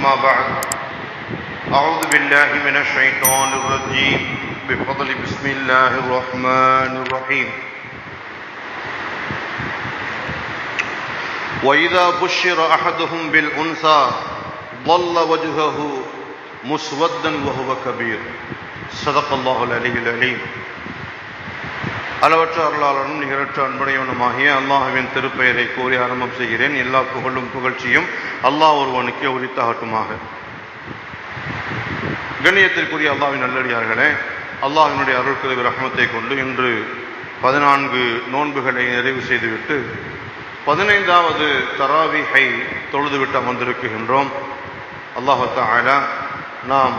أما بعد أعوذ بالله من الشيطان الرجيم بفضل بسم الله الرحمن الرحيم وإذا بشر أحدهم بالأنثى ظل وجهه مسودا وهو كبير صدق الله العلي العليم. அளவற்ற அருளாளனும் நிகரற்ற அன்புடையவனுமாகிய அல்லாஹ்வின் திருப்பெயரை கூறி ஆரம்பம் செய்கிறேன். எல்லா புகழும் புகழ்ச்சியும் அல்லாஹ் ஒருவனுக்கே உரித்தாகட்டுமாக. கண்ணியத்திற்குரிய அல்லாஹ்வின் நல்லடியார்களே, அல்லாஹ்வினுடைய அருள் கிருபை ரஹ்மத்தை கொண்டு இன்று 14 நோன்புகளை நிறைவு செய்துவிட்டு 15வது தராவீஹை தொழுதுவிட்டு அமர்ந்திருக்கின்றோம். அல்லாஹ் தஆலா நாம்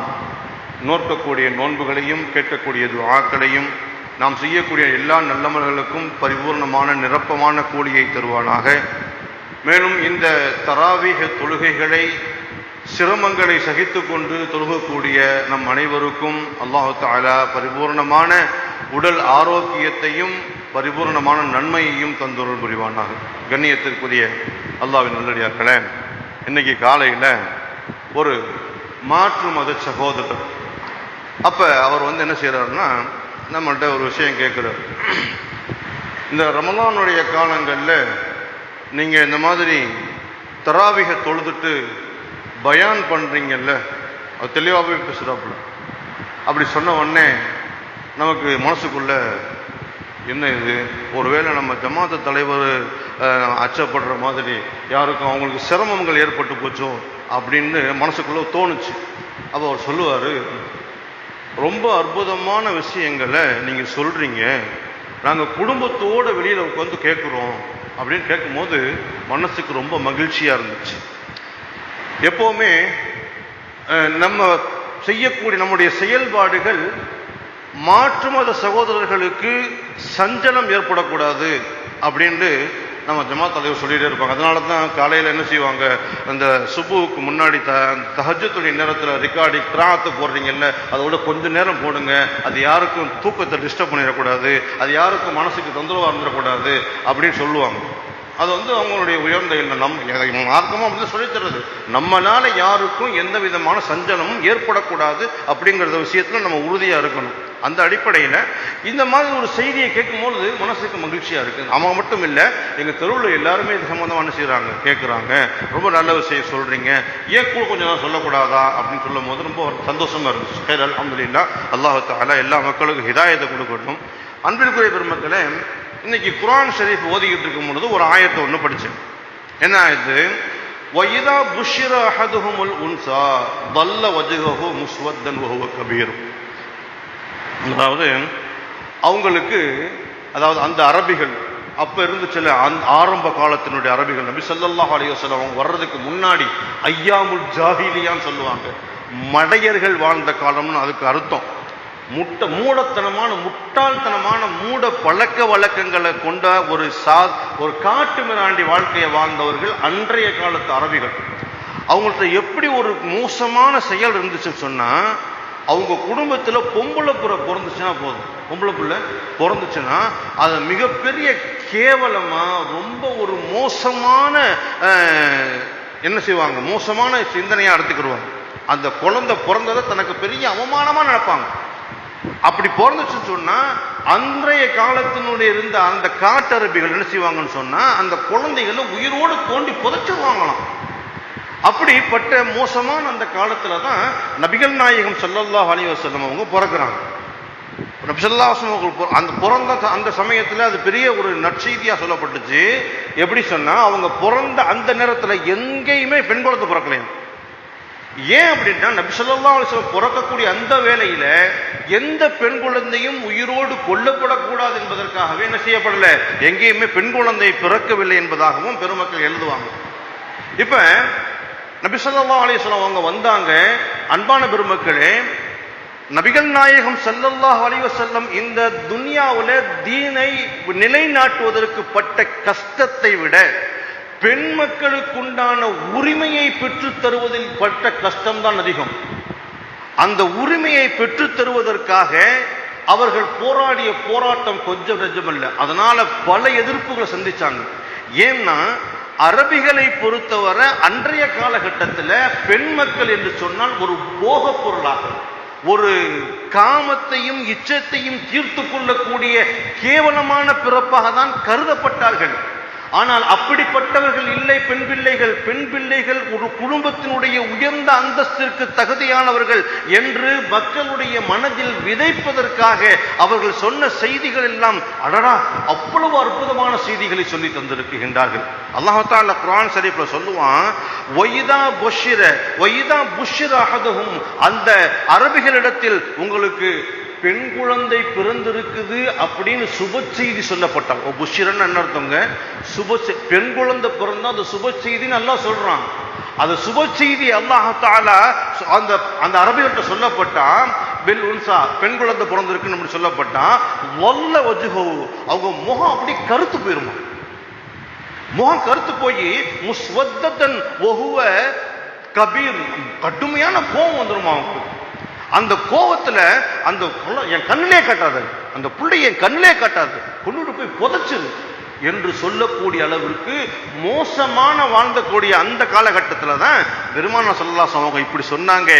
நோக்கக்கூடிய நோன்புகளையும் கேட்கக்கூடிய துஆக்களையும் நாம் செய்யக்கூடிய எல்லா நல்லமல்களுக்கும் பரிபூர்ணமான நிரப்பமான கூலியை தருவானாக. மேலும் இந்த தராவீஹ் தொழுகைகளை சிரமங்களை சகித்து கொண்டு தொழுகக்கூடிய நம் அனைவருக்கும் அல்லாஹ் தஆலா பரிபூர்ணமான உடல் ஆரோக்கியத்தையும் பரிபூர்ணமான நன்மையையும் தந்தொருள் புரிவானாக. கண்ணியத்திற்குரிய அல்லாஹ்வின் நல்லடியார்களே, இன்னைக்கு காலையில் ஒரு மாற்று மத சகோதரர் அவர் என்ன செய்கிறாருன்னா, நம்மள்கிட்ட ஒரு விஷயம் கேட்குறாரு. இந்த ரமலானுடைய காலங்களில் நீங்கள் இந்த மாதிரி தராவீஹை தொழுதுட்டு பயான் பண்ணுறீங்கல்ல, அது தெளிவாகவே பேசுகிறாப்புல. அப்படி சொன்ன உடனே நமக்கு மனசுக்குள்ள என்ன இது, ஒருவேளை நம்ம ஜமாத்து தலைவர் அச்சப்படுற மாதிரி யாருக்கும் அவங்களுக்கு சிரமங்கள் ஏற்பட்டு போச்சோ அப்படின்னு மனசுக்குள்ளே தோணுச்சு. அப்போ அவர் சொல்லுவார், ரொம்ப அற்புதமான விஷயங்களை நீங்கள் சொல்கிறீங்க, நாங்கள் குடும்பத்தோடு வெளியில் உட்காந்து கேட்குறோம் அப்படின்னு கேட்கும்போது மனசுக்கு ரொம்ப மகிழ்ச்சியாக இருந்துச்சு. எப்போவுமே நம்ம செய்யக்கூடிய நம்முடைய செயல்பாடுகள் மாற்று மத சகோதரர்களுக்கு சஞ்சலம் ஏற்படக்கூடாது அப்படின்ட்டு நம்ம ஜமாத் தலைவர் சொல்லிகிட்டே இருப்பாங்க. அதனால தான் காலையில் என்ன செய்வாங்க, அந்த சுபுவுக்கு முன்னாடி தஹஜ்ஜுடைய நேரத்தில் ரெக்கார்டிங் கிராத்து போடுறீங்கல்ல, அதோட கொஞ்சம் நேரம் போடுங்க, அது யாருக்கும் தூக்கத்தை டிஸ்டர்ப் பண்ணிடக்கூடாது, அது யாருக்கும் மனசுக்கு தொந்தரவாக இருந்துடக்கூடாது அப்படின்னு சொல்லுவாங்க. அது அவங்களுடைய உயர்ந்த இல்லை, மார்க்கமாக வந்து சொல்லித்தர்றது. நம்மளால யாருக்கும் எந்த விதமான சஞ்சலமும் ஏற்படக்கூடாது அப்படிங்கிற விஷயத்தில் நம்ம உறுதியாக இருக்கணும். அந்த அடிப்படையில் இந்த மாதிரி ஒரு செய்தியை கேட்கும்போது மனசுக்கு மகிழ்ச்சியாக இருக்குது. அவங்க மட்டும் இல்லை, எங்கள் தெருவில் எல்லாருமே இது சம்மந்தமாக என்ன செய்கிறாங்க, கேட்குறாங்க. ரொம்ப நல்ல விஷயம் சொல்கிறீங்க, ஏன் கூட கொஞ்சம் தான் சொல்லக்கூடாதா அப்படின்னு சொல்லும் போது ரொம்ப சந்தோஷமாக இருந்துச்சு. ஹைர் அல்ஹம்துலில்லாஹ். அல்லாஹ் தஆலா எல்லா மக்களுக்கும் ஹிதாயத்தை கொடுக்கட்டும். அன்பிற்குரிய பெருமக்களே, இன்னைக்கு குர்ஆன் ஷரீஃப் ஓதிக்கிட்டு இருக்கும் பொழுது ஒரு ஆயத்தை ஒன்று படித்தேன். என்ன ஆயத்து? وَإِذَا بُشِّرَ أَحَدُهُمُ الْأُنثَى ظَلَّ وَجْهُهُ مُسْوَدًّا وَهُوَ كَبِيرٌ. அவங்களுக்கு அந்த அரபிகள் அப்போ இருந்துச்சுல, அந்த ஆரம்ப காலத்தினுடைய அரபிகள், நபி ஸல்லல்லாஹு அலைஹி வஸல்லம் அவங்க வர்றதுக்கு முன்னாடி ஐயாமுல் ஜாஹிலியான்னு சொல்லுவாங்க, மடையர்கள் வாழ்ந்த காலம்னு அதுக்கு அர்த்தம். மூடத்தனமான முட்டாள்தனமான மூட பழக்க வழக்கங்களை கொண்ட ஒரு காட்டு மிராண்டி வாழ்க்கையை வாழ்ந்தவர்கள் அன்றைய காலத்து அரபிகள். அவங்கள்ட்ட எப்படி ஒரு மோசமான செயல் இருந்துச்சுன்னு சொன்னா, அவங்க குடும்பத்தில் பொம்பளை புள்ள பிறந்துச்சுன்னா போதும், பொம்பளை புள்ள பிறந்துச்சுன்னா அதை மிகப்பெரிய கேவலமா ரொம்ப ஒரு மோசமான என்ன செய்வாங்க, மோசமான சிந்தனையா எடுத்துக்கிடுவாங்க. அந்த குழந்தை பிறந்ததை தனக்கு பெரிய அவமானமா நினைப்பாங்க. அப்படி பிறந்துச்சுன்னு சொன்னா அன்றைய காலத்தினுடைய இருந்த அந்த காட்டரபிகள் என்ன செய்வாங்கன்னு சொன்னா, அந்த குழந்தைகளை உயிரோடு தோண்டி புதைச்சிருவாங்களாம். அப்படிப்பட்ட மோசமான அந்த காலத்துல தான் நபிகள் நாயகம் ஸல்லல்லாஹு அலைஹி வஸல்லம் அவங்க பிறக்கிறாங்க. நபி ஸல்லல்லாஹு அலைஹி வஸல்லம் அந்த பிறந்த அந்த சமயத்துல அது பெரிய ஒரு நற்செய்தியா சொல்லப்பட்டுச்சு. எப்படி சொன்னா, அவங்க பிறந்த அந்த நேரத்துல எங்கேயுமே பெண் குழந்தை பிறக்கலையா. ஏன் அப்படின்னா, நபி ஸல்லல்லாஹு அலைஹி வஸல்லம் பிறக்கக்கூடிய அந்த வேளையில எந்த பெண் குழந்தையும் உயிரோடு கொல்லப்படக்கூடாது என்பதற்காகவே என்ன செய்யப்படல, எங்கேயுமே பெண் குழந்தை பிறக்கவில்லை என்பதாகவும் பெருமக்கள் எழுதுவாங்க. இப்ப நபி ஸல்லல்லாஹு அலைஹி வஸல்லம் அவங்க வந்தாங்க. அன்பான பெருமக்களே, நபிகள் நாயகம் ஸல்லல்லாஹு அலைஹி வஸல்லம் இந்த துன்யாவுல தீனை நிலைநாட்டுவதற்கு பட்ட கஷ்டத்தை விட பெண் மக்களுக்குண்டான உரிமையை பெற்றுத் தருவதில் பட்ட கஷ்டம்தான் அதிகம். அந்த உரிமையை பெற்றுத் தருவதற்காக அவர்கள் போராடிய போராட்டம் கொஞ்சம் நெஞ்சமல்ல. அதனால பல எதிர்ப்புகளை சந்திச்சாங்க. ஏன்னா அரபிகளை பொறுத்தவரை அன்றைய காலகட்டத்தில் பெண் மக்கள் என்று சொன்னால் ஒரு போக பொருளாக, ஒரு காமத்தையும் இச்சத்தையும் தீர்த்து கொள்ளக்கூடிய கேவலமான பிறப்பாக தான் கருதப்பட்டார்கள். ஆனால் அப்படிப்பட்டவர்கள் இல்லை பெண் பிள்ளைகள். பெண் பிள்ளைகள் ஒரு குடும்பத்தினுடைய உயர்ந்த அந்தஸ்திற்கு தகுதியானவர்கள் என்று மக்களுடைய மனதில் விதைப்பதற்காக அவர்கள் சொன்ன செய்திகள் எல்லாம் அடடா அவ்வளவு அற்புதமான செய்திகளை சொல்லி தந்திருக்கின்றார்கள். அல்லாஹ் தஆலா குர்ஆன் ஷரீஃப்ல சொல்லுவான், வைதா புஷ்ஷிர வைதா புஷ்ஷிர அஹதுஹும், அந்த அரபிகளிடத்தில் உங்களுக்கு பெண் குழந்தை பிறந்திருக்குது அப்படின்னு சுப செய்தி சொல்லப்பட்டாங்க. புஷ்ஷிரன்னு என்ன அர்த்தங்க? பெண் குழந்தை பிறந்தா அந்த சுப செய்தின்னு அல்லாஹ் சொல்றான். அது சுப செய்தி அல்லாஹ் தஆலா அந்த அரபிகிட்ட சொல்லப்பட்டா, பில் உன்சா, பெண் குழந்தை பிறந்திருக்குன்னு சொல்லப்பட்டா, வல்ல வஜ்ஹு, அவங்க முகம் அப்படி கருத்து போயிருமா, முகம் கருத்து போய் முஸ்வத்தன் வஹுவ கபீர், கடுமையான கோபம் வந்துருமா அவங்களுக்கு. அந்த கோபத்துல அந்த என் கண்ணிலே காட்டாது, அந்த புள்ளை என் கண்ணிலே காட்டாது, கொண்டு போய் புதைச்சிரு என்று சொல்லக்கூடிய அளவிற்கு மோசமான வாழ்ந்தக்கூடிய அந்த காலகட்டத்தில் தான் பெருமானார் ஸல்லல்லாஹு அலைஹி வஸல்லம் இப்படி சொன்னாங்க.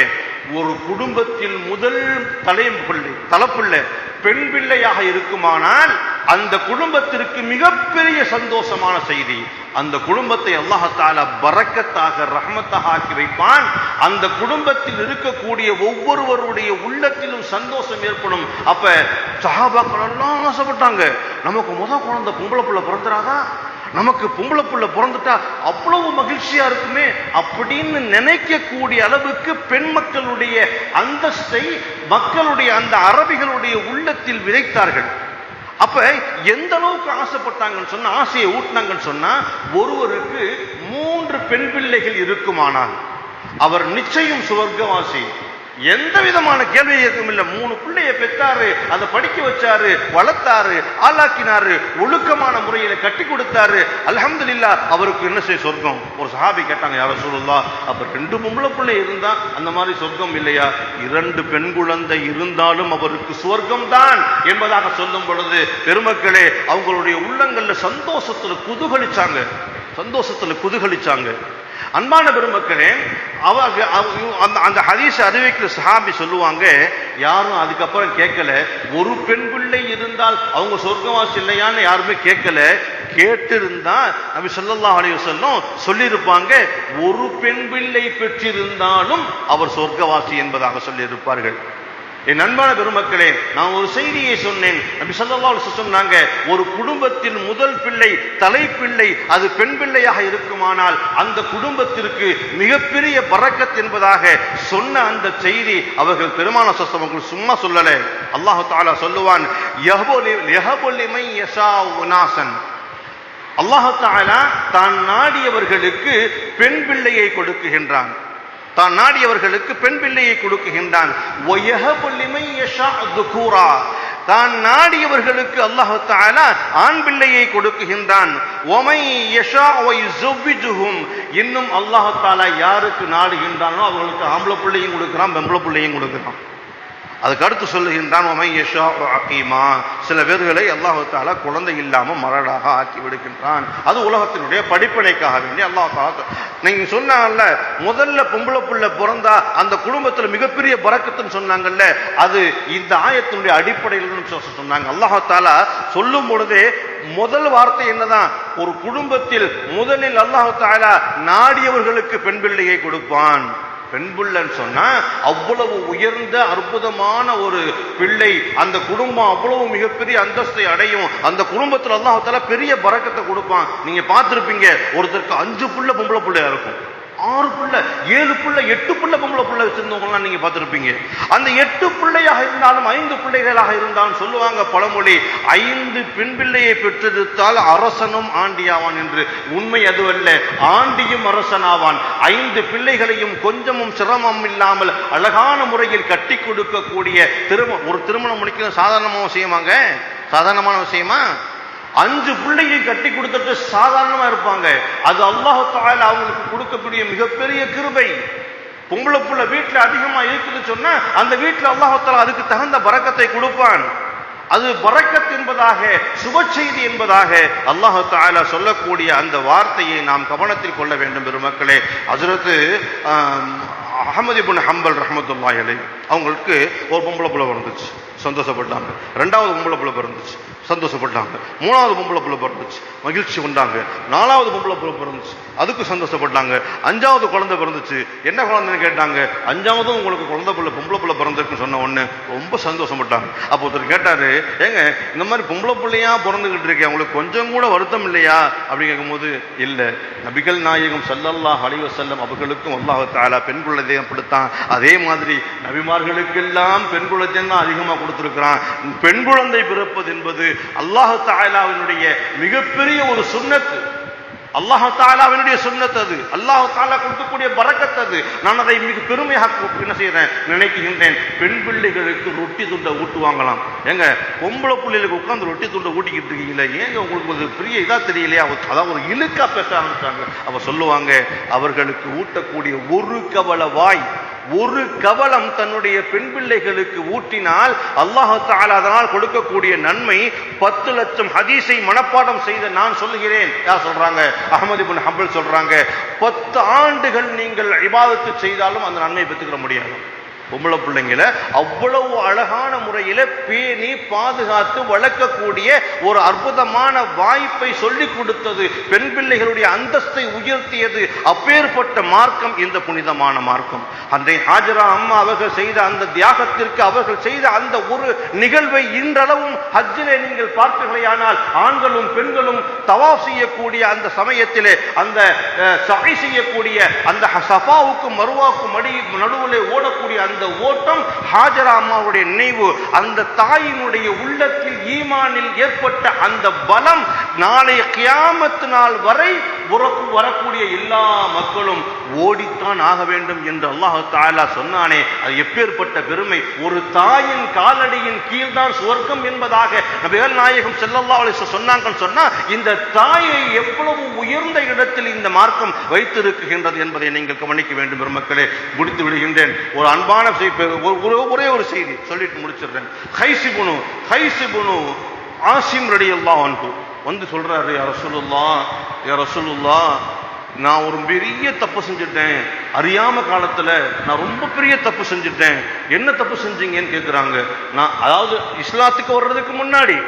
ஒரு குடும்பத்தில் முதல் தலைப்பிள்ளை பெண் பிள்ளையாக இருக்குமானால் அந்த குடும்பத்திற்கு மிகப்பெரிய சந்தோஷமான செய்தி. அந்த குடும்பத்தை அல்லாஹ் தஆலா பரக்கத்தாக ரஹ்மத்தாக ஆக்கி வைப்பான். அந்த குடும்பத்தில் இருக்கக்கூடிய ஒவ்வொருவருடைய உள்ளத்திலும் சந்தோஷம் ஏற்படும். அப்ப சஹாபாக்கள் எல்லாம் ஆசைப்பட்டாங்க, நமக்கு முதல் குழந்தை பொம்பளை புள்ள பிறந்துராதா, நமக்கு பொம்பளை புள்ள பிறந்துட்டா அவ்வளவு மகிழ்ச்சியா இருக்குமே அப்படின்னு நினைக்கக்கூடிய அளவுக்கு பெண் மக்களுடைய அந்தஸ்தை மக்களுடைய அந்த அரபிகளுடைய உள்ளத்தில் விதைத்தார்கள். அப்ப எந்த அளவுக்கு ஆசைப்பட்டாங்கன்னு சொன்னா, ஆசையை ஊட்டினாங்கன்னு சொன்னா, ஒருவருக்கு 3 பெண் பிள்ளைகள் இருக்குமானால் அவர் நிச்சயம் சுவர்க்கவாசி. எந்த விதமான கேள்வி ஏற்கும் இல்லை. 3 பிள்ளையை பெற்றாரு, அதை படிக்க வச்சாரு, வளர்த்தாரு, ஆளாக்கினாரு, ஒழுக்கமான முறையில கட்டி கொடுத்தாரு. அல்ஹம்துலில்லாஹ், அவருக்கு என்ன செய்ய சொர்க்கம்? ஒரு சஹாபி கேட்டாங்க, யா ரசூலுல்லாஹ், அப்ப 2 பொம்பளை பிள்ளை இருந்தா அந்த மாதிரி சொர்க்கம் இல்லையா? 2 பெண் குழந்தை இருந்தாலும் அவருக்கு சுவர்க்கம் தான் என்பதாக சொல்லும் பொழுது பெருமக்களே அவங்களுடைய உள்ளங்கள்ல சந்தோஷத்துல குதூகலிச்சாங்க. அன்பான பெருமக்களே, அந்த ஹதீஸ் அறிவிக்கிற சஹாபி சொல்லுவாங்க, யாரும் அதுக்கப்புறம் கேட்கல ஒரு பெண் பிள்ளை இருந்தால் அவங்க சொர்க்கவாசி இல்லையான்னு யாருமே கேட்கல. கேட்டிருந்தா நபி ஸல்லல்லாஹு அலைஹி வஸல்லம் சொல்லியிருப்பாங்க, ஒரு பெண் பிள்ளை பெற்றிருந்தாலும் அவர் சொர்க்கவாசி என்பதாக சொல்லியிருப்பார்கள். என் அன்பான பெருமக்களே, நான் ஒரு செய்தியை சொன்னேன். நபி ஸல்லல்லாஹு அலைஹி வஸல்லம் சொன்னாங்க, ஒரு குடும்பத்தில் முதல் பிள்ளை தலைப்பிள்ளை அது பெண் பிள்ளையாக இருக்குமானால் அந்த குடும்பத்திற்கு மிகப்பெரிய பரக்கத் என்பதாக சொன்ன அந்த செய்தி அவர்கள் பெருமானார் ஸல்லல்லாஹு அலைஹி வஸல்லம் சும்மா சொல்லல. அல்லாஹ் தஆலா சொல்லுவான், யஹபு லிமன் யஷாஉ உனாசன், அல்லாஹ் தஆலா தான் நாடியவர்களுக்கு பெண் பிள்ளையை கொடுக்குகின்றான். தான் நாடியவர்களுக்கு பெண் பிள்ளையை கொடுக்குகின்றான். தான் நாடியவர்களுக்கு அல்லாஹ் தஆலா ஆண் பிள்ளையை கொடுக்குகின்றான். இன்னும் அல்லாஹ் தஆலா யாருக்கு நாடுகின்றானோ அவர்களுக்கு ஆம்பளை பிள்ளையும் கொடுக்கிறான், பெம்பளை பிள்ளையும் கொடுக்கிறான். அதுக்கு அடுத்து சொல்லுகின்றான், சில பேர்களை அல்லாஹ் தஆலா குழந்தை இல்லாம மரடாக ஆக்கி விடுகின்றான். அது உலகத்தினுடைய படிப்பினைக்காக வேண்டி அல்லாஹ் தஆலா. நீங்க சொன்னாங்கல்ல, முதல்ல பொம்பளை புள்ள பிறந்தா அந்த குடும்பத்துல மிகப்பெரிய பரக்கத்துன்னு சொன்னாங்கல்ல, அது இந்த ஆயத்தினுடைய அடிப்படையில் சொன்னாங்க. அல்லாஹ் தஆலா சொல்லும் பொழுதே முதல் வார்த்தை என்னதான்? ஒரு குடும்பத்தில் முதலில் அல்லாஹ் தஆலா நாடியவர்களுக்கு பெண் பிள்ளையை கொடுப்பான். பெண் பிள்ளைன்னு சொன்னா அவ்வளவு உயர்ந்த அற்புதமான ஒரு பிள்ளை. அந்த குடும்பம் அவ்வளவு மிகப்பெரிய அந்தஸ்தை அடையும். அந்த குடும்பத்தில் அல்லாஹ் தஆலா பெரிய பரக்கத்தை கொடுப்பான். நீங்க பார்த்திருப்பீங்க, ஒருத்தருக்கு 5 பிள்ளை பொம்பளை பிள்ளையா இருக்கும், 6 பிள்ளை, 7 பிள்ளை, 8 பிள்ளை பொம்பளை பிள்ளை வச்சிருந்தவங்கலாம் நீங்க பார்த்திருப்பீங்க. அந்த 8 பிள்ளையாக இருந்தாலும் 5 பிள்ளைகளாக இருந்தாலும் சொல்லுவாங்க பழமொழி, 5 பெண் பிள்ளையை பெற்றெடுத்தால் அரசனும் ஆண்டியாவான் என்று. உண்மை அதுவல்ல, ஆண்டியும் அரசனாவான். 5 பிள்ளைகளையும் கொஞ்சமும் சிரமம் இல்லாமல் அழகான முறையில் கட்டி கொடுக்கக்கூடிய ஒரு திருமணம் முடிக்கிறது சாதாரணமான விஷயமாங்க? சாதாரணமான விஷயமா? 5 பிள்ளையை கட்டி கொடுத்துட்டு சாதாரணமா இருப்பாங்க. அது அல்லாஹ் தஆலா அவங்களுக்கு கொடுக்கக்கூடிய மிகப்பெரிய கிருபை. பொம்பளை புள்ள வீட்டுல அதிகமா இருக்குன்னு சொன்னா அந்த வீட்டுல அல்லாஹ் தஆலா அதுக்கு தகுந்த பரக்கத்தை கொடுப்பான். அது பரக்கத் என்பதாக, சுப செய்தி என்பதாக அல்லாஹ் தஆலா சொல்லக்கூடிய அந்த வார்த்தையை நாம் கவனத்தில் கொள்ள வேண்டும். பெருமக்களே, ஹஜ்ரத் அஹ்மத் இப்னு ஹம்பல் ரஹ்மத்துல்லாஹி அலைஹி அவங்களுக்கு ஒரு பொம்பளை புள்ள பிறந்துச்சு, சந்தோஷப்பட்டாங்க. ரெண்டாவது பொம்பளை புள்ள பிறந்துச்சு, சந்தோஷப்பட்டாங்க. மூணாவது பொம்பளை புள்ள பிறந்துச்சு, மகிழ்ச்சி கொண்டாங்க. நாலாவது பொம்பளை புள்ள பிறந்துச்சு, அதுக்கு சந்தோஷப்பட்டாங்க. அஞ்சாவது குழந்தை பிறந்துச்சு, என்ன குழந்தைன்னு கேட்டாங்க. அஞ்சாவதும் உங்களுக்கு குழந்தை புள்ள பொம்பளை புள்ள பிறந்திருக்குன்னு சொன்ன உடனே ரொம்ப சந்தோஷப்பட்டாங்க. அப்போ ஒருத்தர் கேட்டாரு, ஏங்க இந்த மாதிரி பொம்பளை பிள்ளையா பிறந்துகிட்டு இருக்கேன், உங்களுக்கு கொஞ்சம் கூட வருத்தம் இல்லையா அப்படின்னு கேட்கும்போது, இல்லை, நபிகள் நாயகம் ஸல்லல்லாஹு அலைஹி வஸல்லம் அவர்களுக்கும் அல்லாஹ் தஆலா பெண் குழந்தையை படுத்தான். அதே மாதிரி நபிமார்களுக்கெல்லாம் பெண் குழந்தை தான் அதிகமாக கொடுத்திருக்கிறான். பெண் குழந்தை பிறப்பது என்பது அல்லாஹ் தஆலாவினுடைய மிகப்பெரிய ஒரு சுன்னத்து, அல்லாஹ் தஆலாவினுடைய சுன்னத். அது அல்லாஹ் தஆலா கொடுக்கக்கூடிய பரக்கத். அது நான் அதை மிக பெருமையாக என்ன செய்யறேன், நினைக்கின்றேன். பெண் பிள்ளைகளுக்கு ரொட்டி துண்டை ஊட்டுவாங்களாம். ஏங்க பொம்பளை பிள்ளைகளுக்கு உட்காந்து ரொட்டி துண்டை ஊட்டிக்கிட்டு இருக்கீங்களே, ஏங்க உங்களுக்கு ஒரு பெரிய இதா தெரியலையா? அதாவது ஒரு இழுக்கா பேச ஆரம்பிச்சாங்க. அவ சொல்லுவாங்க, அவர்களுக்கு ஊட்டக்கூடிய ஒரு கவள வாய், ஒரு கவலம் தன்னுடைய பெண் பிள்ளைகளுக்கு ஊட்டினால் அல்லாஹ் தஆலா அதனால் கொடுக்கக்கூடிய நன்மை 10 லட்சம் ஹதீஸை மனப்பாடம் செய்த நான் சொல்லுகிறேன். யார் சொல்றாங்க? அஹ்மத் இப்னு ஹம்பல் சொல்றாங்க, 10 ஆண்டுகள் நீங்கள் இபாதத்து செய்தாலும் அந்த நன்மையை பெற்றுக்கிற முடியாது. பொம்பளை பிள்ளைங்களை அவ்வளவு அழகான முறையில பேணி பாதுகாத்து வளர்க்கக்கூடிய ஒரு அற்புதமான வாய்ப்பை சொல்லிக் கொடுத்தது, பெண் பிள்ளைகளுடைய அந்தஸ்தை உயர்த்தியது. அப்பேற்பட்ட மார்க்கம் இந்த புனிதமான மார்க்கம். அன்றை ஹாஜரா அம்மா அவர்கள் செய்த அந்த தியாகத்திற்கு, அவர்கள் செய்த அந்த ஒரு நிகழ்வை இன்றளவும் ஹஜ்ஜிலே நீங்கள் பார்ப்பீர்களேயானால், ஆண்களும் பெண்களும் தவாஃப் செய்யக்கூடிய அந்த சமயத்திலே, அந்த சஅய் செய்யக்கூடிய அந்த சஃபாவுக்கும் மர்வாவுக்கும் நடுவிலே ஓடக்கூடிய அந்த ஓட்டம் ஹாஜரா அம்மாவுடைய நினைவு, அந்த தாயினுடைய உள்ளத்தில் ஈமானில் ஏற்பட்ட அந்த பலம் நாளை கியாமத் நாள் வரை வரக்கூடிய எல்லா மக்களும் ஓடித்தான் ஆக வேண்டும் என்று அல்லாஹ் தஆலா சொன்னானே, அது எப்பேற்பட்ட பெருமை! ஒரு தாயின் காலடியின் கீழ்தான் சுவர்க்கம் என்பதாக நபிகள் நாயகம் ஸல்லல்லாஹு அலைஹி வஸல்லம் சொன்னாங்கன்னு சொன்னா, இந்த தாயை எவ்வளவு உயர்ந்த இடத்தில் இந்த மார்க்கம் வைத்திருக்கின்றது என்பதை நீங்கள் கவனிக்க வேண்டும். பெருமக்களே, முடித்து விடுகின்றேன். ஒரு அன்பான ஒரே ஒரு செய்தி சொல்லிட்டு முடிச்சிடுறேன். கைஸ் இப்னு ஆசிம் ரலியல்லாஹு அன்ஹு வந்து சொல்றாரு, யா ரசூலுல்லாஹ், நான் ஒரு பெரிய தப்பு செஞ்சுட்டேன், அறியாம காலத்துல நான் ரொம்ப பெரிய தப்பு செஞ்சுட்டேன். என்ன தப்பு செஞ்சீங்கன்னு கேட்கிறாங்க. நான் அதாவது இஸ்லாத்துக்கு வர்றதுக்கு முன்னாடி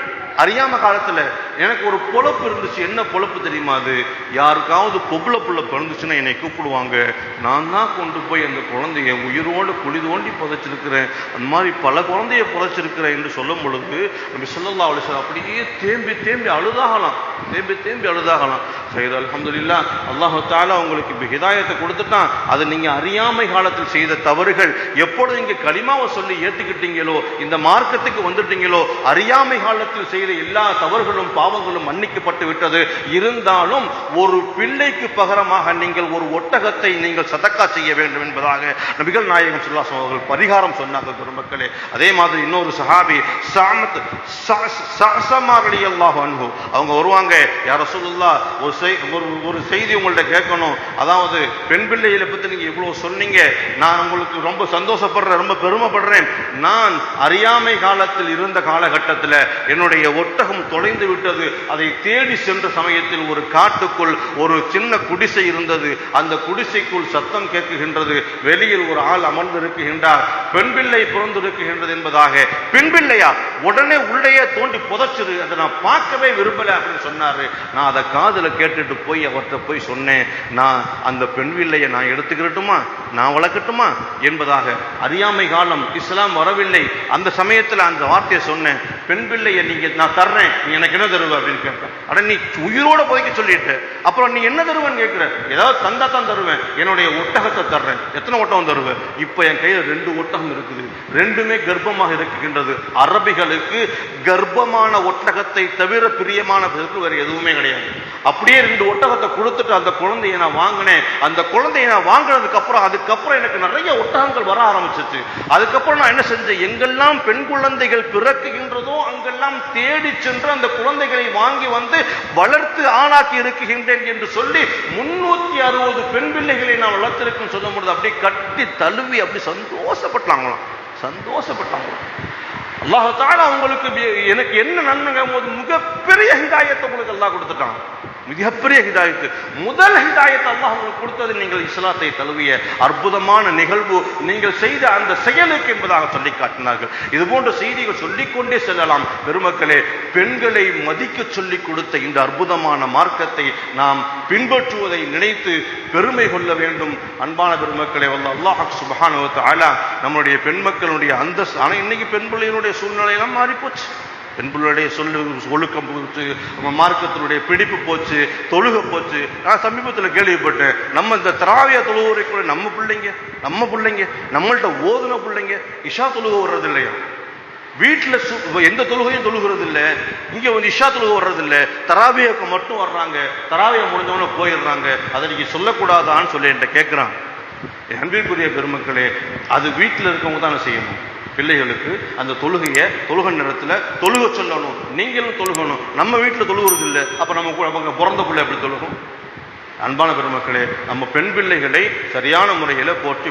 அறியாம காலத்துல எனக்கு ஒரு பொழப்பு இருந்துச்சு. என்ன பொழப்பு தெரியுமா? அது யாருக்காவது பொம்பளை புள்ள பிறந்துச்சுன்னா என்னை கூப்பிடுவாங்க, நான் தான் கொண்டு போய் அந்த குழந்தைய உயிரோடு குழி தோண்டி புதைச்சிருக்கிறேன், அந்த மாதிரி பல குழந்தைய புதைச்சிருக்கிறேன் என்று சொல்லும் பொழுது நபி ஸல்லல்லாஹு அலைஹி வஸல்லம் அப்படியே தேம்பி அழுதாகலாம். சரி, அல்ஹம்துலில்லாஹ், அல்லாஹ் தஆலா உங்களுக்கு ஹிதாயத்தை கொடுத்துட்டான். அது நீங்க அறியாமை காலத்தில் செய்த தவறுகள். எப்பொழுது நீங்க கலிமாவை சொல்லி ஏற்றுக்கிட்டீங்களோ, இந்த மார்க்கத்துக்கு வந்துட்டீங்களோ, அறியாமை காலத்தில் செய்த எல்லா தவறுகளும் பாவங்களும் மன்னிக்கப்பட்டு விட்டது. இருந்தாலும் ஒரு பிள்ளைக்கு பகரமாக நீங்கள் ஒரு ஒட்டகத்தை நீங்கள் சதக்கா செய்ய வேண்டும் என்பதாக நபிகள் நாயகம் ஸல்லல்லாஹு அலைஹி வஸல்லம் அவர்கள் பரிகாரம் சொன்னாங்க. பெருமக்களே, அதே மாதிரி இன்னொரு சஹாபி ஸஅஸமா ரலியல்லாஹு அன்ஹு அவங்க வருவாங்க. யா ரசூலுல்லாஹ், ஒரு செய்தி உங்கள்ட்ட கேட்கணும். அதாவது பெண் பிள்ளைகளை பத்தி நீங்க இவ்வளவு சொன்னீங்க, நான் உங்களுக்கு ரொம்ப சந்தோஷப்படுறேன், ரொம்ப பெருமைப்படுறேன். நான் அறியாமை காலத்தில் இருந்த காலகட்டத்தில் என்னுடைய ஒட்டகம் தொலைந்து விட்டது. அதை தேடி சென்ற சமயத்தில் ஒரு காட்டுக்குள் ஒரு சின்ன குடிசை இருந்தது. அந்த குடிசைக்குள் சத்தம் கேட்குகின்றது. வெளியில் ஒரு ஆள் அமர்ந்து இருக்கின்றார். பெண் பிள்ளை பிறந்திருக்கின்றது என்பதாக. பெண் பிள்ளையா? உடனே உள்ளேயே தோண்டி புதைச்சிரு, அதை நான் பார்க்கவே விரும்பல அப்படின்னு சொன்னாரு. நான் அதை காதுல கேட்டுட்டு போய் அவர்கிட்ட போய் சொன்னேன், நான் அந்த பெண் பிள்ளையை நான் எடுத்துக்கிட்டுமா, நான் வளர்க்கட்டுமா என்பதாக. அறியாமை காலம், இஸ்லாம் வரவில்லை. அந்த சமயத்தில் அந்த வார்த்தையை சொன்னேன். பெண் பிள்ளையை நீங்க நான் தர்றேன், நீ எனக்கு என்ன தருவ அப்படின்னு கேட்பேன். அட, நீ உயிரோட புதைக்க சொல்லிட்டு அப்புறம் நீ என்ன தருவேன்னு கேட்கிற? ஏதாவது தந்தா தான் தருவேன். என்னுடைய ஒட்டகத்தை தர்றேன். எத்தனை ஒட்டகம் தருவேன்? இப்ப என் கையில 2 ஒட்டகம் இருக்குது, 2மே கர்ப்பமாக இருக்கின்றது. அரபிகளுக்கு கர்ப்பமான ஒட்டகத்தை தவிர பிரியமான வேற எதுவுமே கிடையாது. அப்படியே 2 ஒட்டகத்தை கொடுத்துட்டு அந்த குழந்தையை நான் வாங்கினேன். அந்த குழந்தையை நான் வாங்கினதுக்கு அதுக்கப்புறம் எனக்கு நிறைய ஒட்டகங்கள் வர ஆரம்பிச்சிச்சு. அதுக்கப்புறம் நான் என்ன செஞ்சேன், எங்கெல்லாம் பெண் குழந்தைகள் பிறக்குகின்றதோ அங்கெல்லாம் தேடி சென்று அந்த குழந்தைகளை வாங்கி வந்து வளர்த்து ஆளாக்கி இருக்குகின்றேன் என்று சொல்லி 360 பெண் பிள்ளைகளை நான் வளர்த்திருக்கும் சொல்லும் பொழுது அப்படியே கட்டி தழுவி அப்படி சந்தோஷப்பட்டாங்களாம். அல்லாஹ் தஆலா உங்களுக்கு எனக்கு என்ன நன்மைங்கும் போது மிகப்பெரிய ஹிதாயத்தை உங்களுக்கு அல்லாஹ் கொடுத்துட்டான். மிகப்பெரிய ஹிதாயத்து. முதல் ஹிதாயத்தை அல்லாஹ் உங்களுக்கு கொடுத்தது நீங்கள் இஸ்லாத்தை தழுவிய அற்புதமான நிகழ்வு, நீங்கள் செய்த அந்த செயலுக்கு என்பதாக சொல்லி காட்டினார்கள். இது போன்ற செய்திகள் சொல்லிக்கொண்டே செல்லலாம். பெருமக்களே, பெண்களை மதிக்க சொல்லி கொடுத்த இந்த அற்புதமான மார்க்கத்தை நாம் பின்பற்றுவதை நினைத்து பெருமை கொள்ள வேண்டும். அன்பான பெருமக்களே, அல்லாஹ் சுப்ஹானஹு வ தஆலா நம்முடைய பெண் மக்களுடைய அந்தஸ்து, ஆனால் இன்னைக்கு பெண் பிள்ளைகளுடைய சூழ்நிலையெல்லாம் மாறி போச்சு. பெண் பிள்ளையுடைய ஒழுக்கம் போச்சு, மார்க்கத்தினுடைய பிடிப்பு போச்சு, தொழுகை போச்சு. நான் சமீபத்தில் கேள்விப்பட்டேன், நம்ம இந்த தராவியா தொழுகை கூட நம்ம பிள்ளைங்க நம்மள்கிட்ட ஓதுன பிள்ளைங்க இஷா தொழுகை வர்றது இல்லையா, வீட்டில் எந்த தொழுகையும் தொழுகிறது இல்லை, இங்கே வந்து இஷா தொழுகை வர்றது இல்லை, தராவியாவுக்கு மட்டும் வர்றாங்க, தராவியா முடிஞ்சவன போயிடுறாங்க. அதை நீங்க சொல்லக்கூடாதான்னு சொல்லி என்கிட்ட கேட்குறான். அன்பிற்குரிய பெருமக்களே, அது வீட்டில் இருக்கவங்க தானே செய்யணும். பிள்ளைகளுக்கு அந்த தொழுகை நேரத்தில் தொழுக சொல்லணும், நீங்களும் தொழுகணும். நம்ம வீட்டில் தொழுகிறது இல்லை, அப்போ நம்ம பிறந்த பிள்ளை எப்படி தொழுகும்? அன்பான பெருமக்களே, நம்ம பெண் பிள்ளைகளை சரியான முறையில் போற்றி